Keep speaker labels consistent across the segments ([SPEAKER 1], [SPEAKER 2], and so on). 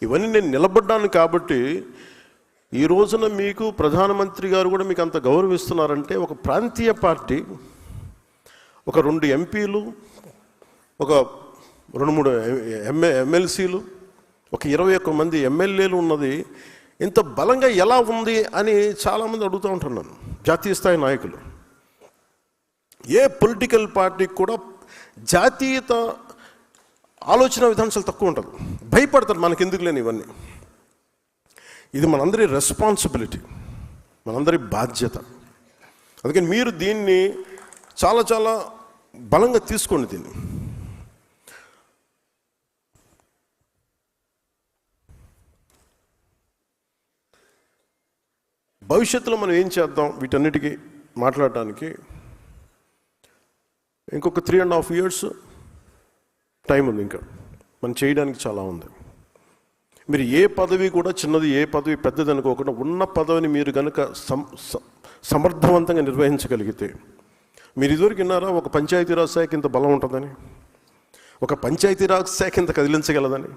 [SPEAKER 1] ఇవన్నీ నేను నిలబడ్డాను కాబట్టి ఈ రోజున మీకు ప్రధానమంత్రి గారు కూడా మీకు అంత గౌరవిస్తున్నారంటే ఒక ప్రాంతీయ పార్టీ, ఒక 2 ఎంపీలు, ఒక 2-3 ఎమ్మెల్సీలు, ఒక 21 మంది ఎమ్మెల్యేలు ఉన్నది ఇంత బలంగా ఎలా ఉంది అని చాలామంది అడుగుతూ ఉంటారు నన్ను, జాతీయ స్థాయి నాయకులు. ఏ పొలిటికల్ పార్టీకి కూడా జాతీయత ఆలోచన విధానం చాలా తక్కువ ఉంటుంది. భయపడతారు మనకి ఎందుకు లేని ఇవన్నీ. ఇది మనందరి రెస్పాన్సిబిలిటీ, మనందరి బాధ్యత. అందుకని మీరు దీన్ని చాలా చాలా బలంగా తీసుకోండి. దీన్ని భవిష్యత్తులో మనం ఏం చేద్దాం వీటన్నిటికీ మాట్లాడటానికి ఇంకొక 3.5 years టైం ఉంది. ఇంకా మనం చేయడానికి చాలా ఉంది. మీరు ఏ పదవి కూడా చిన్నది, ఏ పదవి పెద్దది అనుకోకుండా ఉన్న పదవిని మీరు కనుక సమర్థవంతంగా నిర్వహించగలిగితే, మీరు ఇదివరకు విన్నారా ఒక పంచాయతీరాజ్ శాఖ ఇంత బలం ఉంటుందని, ఒక పంచాయతీరాజ్ శాఖ ఇంత కదిలించగలదని?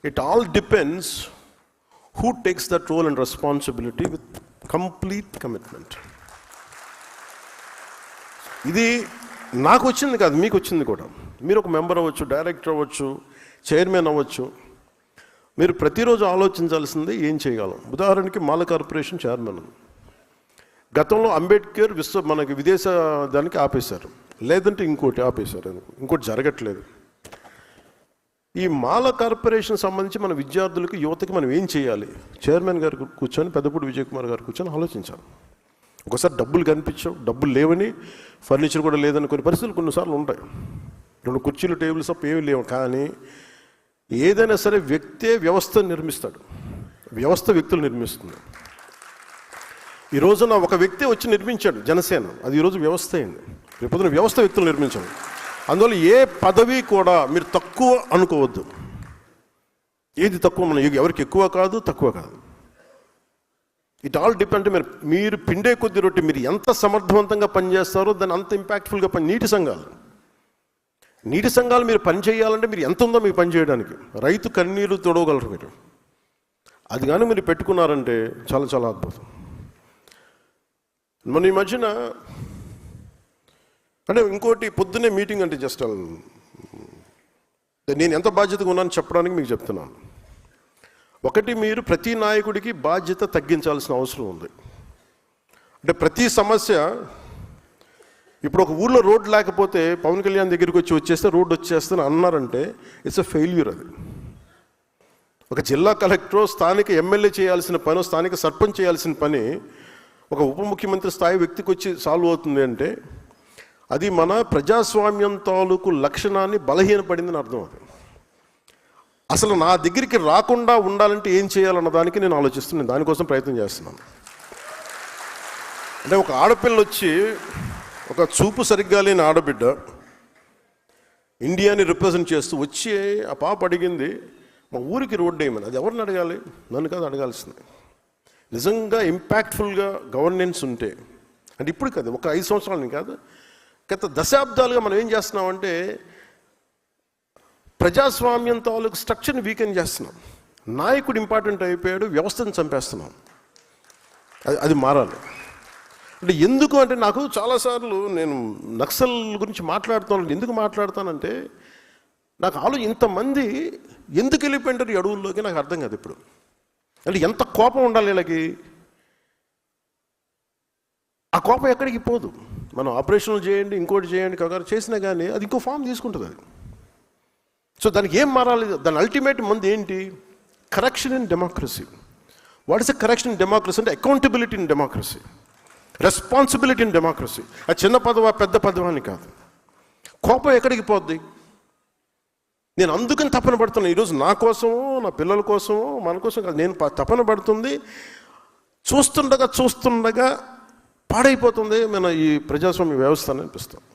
[SPEAKER 1] It all depends who takes that role and responsibility with complete commitment. ఇది నాకు వచ్చింది కాదు, మీకు వచ్చింది కూడా. మీరు ఒక మెంబర్ అవ్వచ్చు, డైరెక్టర్ అవ్వచ్చు, చైర్మన్ అవ్వచ్చు. మీరు ప్రతిరోజు ఆలోచించాల్సింది ఏం చేయగలం. ఉదాహరణకి మాల కార్పొరేషన్ చైర్మన్. గతంలో అంబేద్కర్ మనకి విదేశ దానికి ఆపేశారు, లేదంటే ఇంకోటి ఆపేశారు, ఇంకోటి జరగట్లేదు. ఈ మాల కార్పొరేషన్ సంబంధించి మన విద్యార్థులకి, యువతకి మనం ఏం చేయాలి? చైర్మన్ గారు కూర్చొని, పెద్దపూడి విజయ్ కుమార్ గారు కూర్చొని ఆలోచించాలి. ఒకసారి డబ్బులు కనిపించవు, డబ్బులు లేవని, ఫర్నిచర్ కూడా లేదని కొన్ని పరిస్థితులు కొన్నిసార్లు ఉంటాయి. 2 కుర్చీలు, టేబుల్స్ తప్ప ఏమీ లేవు. కానీ ఏదైనా సరే వ్యక్తే వ్యవస్థను నిర్మిస్తాడు, వ్యవస్థ వ్యక్తులు నిర్మిస్తుంది. ఈ రోజున ఒక వ్యక్తి వచ్చి నిర్మించాడు జనసేన, అది ఈరోజు వ్యవస్థ అయింది. రేపొద్దున వ్యవస్థ వ్యక్తులు నిర్మించాడు. అందువల్ల ఏ పదవి కూడా మీరు తక్కువ అనుకోవద్దు. ఏది తక్కువ, మనం ఎవరికి ఎక్కువ కాదు, తక్కువ కాదు. It all depend. మీరు పిండే కొద్ది రొట్టె, మీరు ఎంత సమర్థవంతంగా పనిచేస్తారో దాన్ని అంత ఇంపాక్ట్ఫుల్గా నీటి సంఘాలు మీరు పని చేయాలంటే మీరు ఎంత ఉందో మీకు పని చేయడానికి. రైతు కన్నీరు తొడవగలరు మీరు. అది కానీ మీరు పెట్టుకున్నారంటే చాలా చాలా అద్భుతం. మన ఈ మధ్యన అంటే ఇంకోటి, పొద్దున్నే మీటింగ్ అంటే జస్ట్ నేను ఎంత బాధ్యతగా ఉన్నాను చెప్పడానికి మీకు చెప్తున్నాను. ఒకటి, మీరు ప్రతి నాయకుడికి బాధ్యత తగ్గించాల్సిన అవసరం ఉంది. అంటే ప్రతి సమస్య, ఇప్పుడు ఒక ఊళ్ళో రోడ్ లేకపోతే పవన్ కళ్యాణ్ దగ్గరికి వచ్చేస్తే రోడ్డు వచ్చేస్తాను అన్నారంటే ఇట్స్ ఎ ఫెయిల్యూర్. అది ఒక జిల్లా కలెక్టర్, స్థానిక ఎమ్మెల్యే చేయాల్సిన పని, స్థానిక సర్పంచ్ చేయాల్సిన పని ఒక ఉప ముఖ్యమంత్రి స్థాయి వ్యక్తికి వచ్చి సాల్వ్ అవుతుంది అంటే అది మన ప్రజాస్వామ్యం తాలూకు లక్షణాన్ని బలహీనపడిందని అర్థం. అది అసలు నా దగ్గరికి రాకుండా ఉండాలంటే ఏం చేయాలన్న దానికి నేను ఆలోచిస్తున్నాను, దానికోసం ప్రయత్నం చేస్తున్నాను. అంటే ఒక ఆడపిల్ల వచ్చి, ఒక చూపు సరిగ్గా లేని ఆడబిడ్డ ఇండియాని రిప్రజెంట్ చేస్తూ వచ్చి ఆ పాప అడిగింది, మా ఊరికి రోడ్డు వేయమని. అది ఎవరిని అడగాలి? నన్ను కాదు అడగాల్సింది. నిజంగా ఇంపాక్ట్ఫుల్గా గవర్నెన్స్ ఉంటే, అంటే ఇప్పుడు కాదు, ఒక 5 సంవత్సరాలని కాదు, గత దశాబ్దాలుగా మనం ఏం చేస్తున్నామంటే ప్రజాస్వామ్యం తాలూకు స్ట్రక్చర్ని వీకెన్ చేస్తున్నాం. నాయకుడు ఇంపార్టెంట్ అయిపోయాడు, వ్యవస్థను చంపేస్తున్నాం. అది మారాలి. అంటే ఎందుకు అంటే, నాకు చాలాసార్లు నేను నక్సల్ గురించి మాట్లాడుతాను. ఎందుకు మాట్లాడతానంటే నాకు ఇంతమంది ఎందుకు వెళ్ళిపోయింటారు ఈ అడవుల్లోకి నాకు అర్థం కాదు ఇప్పుడు. అంటే ఎంత కోపం ఉండాలి వీళ్ళకి. ఆ కోపం ఎక్కడికి పోదు. మనం ఆపరేషన్లు చేయండి, ఇంకోటి చేయండి, కగారు చేసినా కానీ అది ఇంకో ఫామ్ తీసుకుంటుంది అది. సో దానికి ఏం మారాలి? దాని అల్టిమేట్ మంది ఏంటి? Correction in democracy. What is a correction in democracy అంటే accountability in democracy, responsibility in democracy. అది చిన్న పదవా పెద్ద పదవాని కాదు. కోపం ఎక్కడికి పోద్ది? నేను అందుకని తపన పడుతున్నాను ఈరోజు, నా కోసమో, నా పిల్లల కోసమో, మన కోసం కాదు. నేను తపన పడుతుంది, చూస్తుండగా పాడైపోతుంది మన ఈ ప్రజాస్వామ్య వ్యవస్థ అని అనిపిస్తుంది.